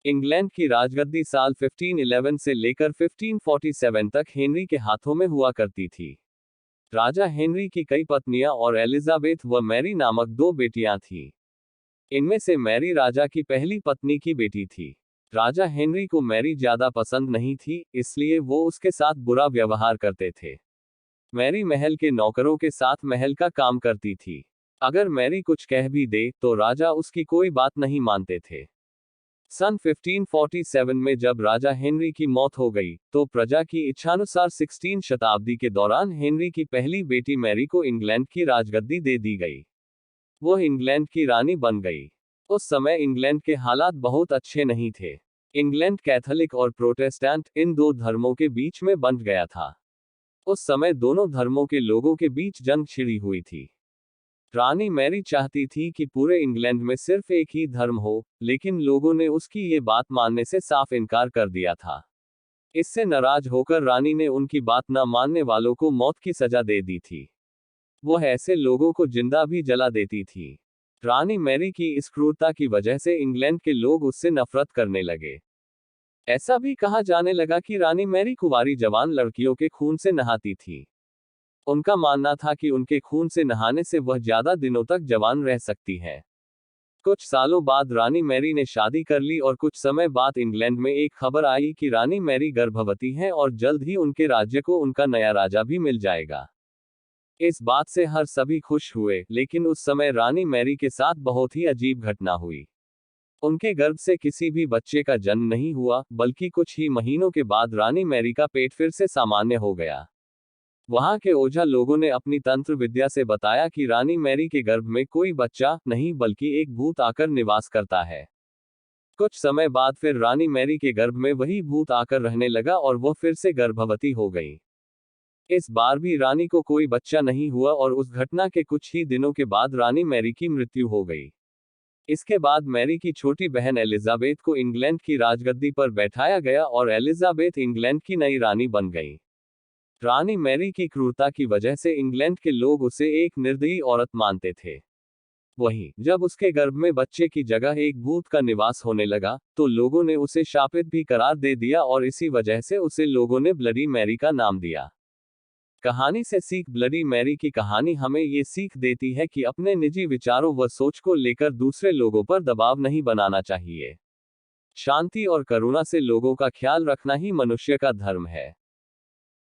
England की राजगद्दी साल 1511 से लेकर 1547 तक हेनरी के हाथों में हुआ करती थी। राजा हेनरी की कई पत्नियां और एलिजाबेथ व मैरी नामक दो बेटियां थीं। इनमें से मैरी राजा की पहली पत्नी की बेटी थी। राजा हेनरी को मैरी ज्यादा पसंद नहीं थी, इसलिए वो उसके साथ बुरा व्यवहार करते थे। मैरी महल के नौकरों के साथ महल का काम करती थी। अगर मैरी कुछ कह भी दे तो राजा उसकी कोई बात नहीं मानते थे। सन 1547 में जब राजा हेनरी की मौत हो गई, तो प्रजा की इच्छानुसार 16 शताब्दी के दौरान हेनरी की पहली बेटी मैरी को इंग्लैंड की राजगद्दी दे दी गई। वो इंग्लैंड की रानी बन गई। उस समय इंग्लैंड के हालात बहुत अच्छे नहीं थे। इंग्लैंड कैथोलिक और प्रोटेस्टेंट इन दो धर्मों के बीच में बंट गया था। उस समय दोनों धर्मों के लोगों के बीच जंग छिड़ी हुई थी। रानी मैरी चाहती थी कि पूरे इंग्लैंड में सिर्फ एक ही धर्म हो, लेकिन लोगों ने उसकी ये बात मानने से साफ इनकार कर दिया था। इससे नाराज होकर रानी ने उनकी बात न मानने वालों को मौत की सजा दे दी थी। वो ऐसे लोगों को जिंदा भी जला देती थी। रानी मैरी की इस क्रूरता की वजह से इंग्लैंड के लोग उससे नफरत करने लगे। ऐसा भी कहा जाने लगा कि रानी मैरी कुंवारी जवान लड़कियों के खून से नहाती थी। उनका मानना था कि उनके खून से नहाने से वह ज्यादा दिनों तक जवान रह सकती है। कुछ सालों बाद रानी मैरी ने शादी कर ली और कुछ समय बाद इंग्लैंड में एक खबर आई कि रानी मैरी गर्भवती है और जल्द ही उनके राज्य को उनका नया राजा भी मिल जाएगा। इस बात से हर सभी खुश हुए, लेकिन उस समय रानी मैरी के साथ बहुत ही अजीब घटना हुई। उनके गर्भ से किसी भी बच्चे का जन्म नहीं हुआ, बल्कि कुछ ही महीनों के बाद रानी मैरी का पेट फिर से सामान्य हो गया। वहां के ओझा लोगों ने अपनी तंत्र विद्या से बताया कि रानी मैरी के गर्भ में कोई बच्चा नहीं बल्कि एक भूत आकर निवास करता है। कुछ समय बाद फिर रानी मैरी के गर्भ में वही भूत आकर रहने लगा और वह फिर से गर्भवती हो गई। इस बार भी रानी को कोई बच्चा नहीं हुआ और उस घटना के कुछ ही दिनों के बाद रानी मैरी की मृत्यु हो गई। इसके बाद मैरी की छोटी बहन एलिजाबेथ को इंग्लैंड की राजगद्दी पर बैठाया गया और एलिजाबेथ इंग्लैंड की नई रानी बन गई। रानी मैरी की क्रूरता की वजह से इंग्लैंड के लोग उसे एक निर्दयी औरत मानते थे। वहीं जब उसके गर्भ में बच्चे की जगह एक भूत का निवास होने लगा, तो लोगों ने उसे शापित भी करार दे दिया और इसी वजह से उसे लोगों ने ब्लडी मैरी का नाम दिया। कहानी से सीख। ब्लडी मैरी की कहानी हमें ये सीख देती है कि अपने निजी विचारों व सोच को लेकर दूसरे लोगों पर दबाव नहीं बनाना चाहिए। शांति और करुणा से लोगों का ख्याल रखना ही मनुष्य का धर्म है।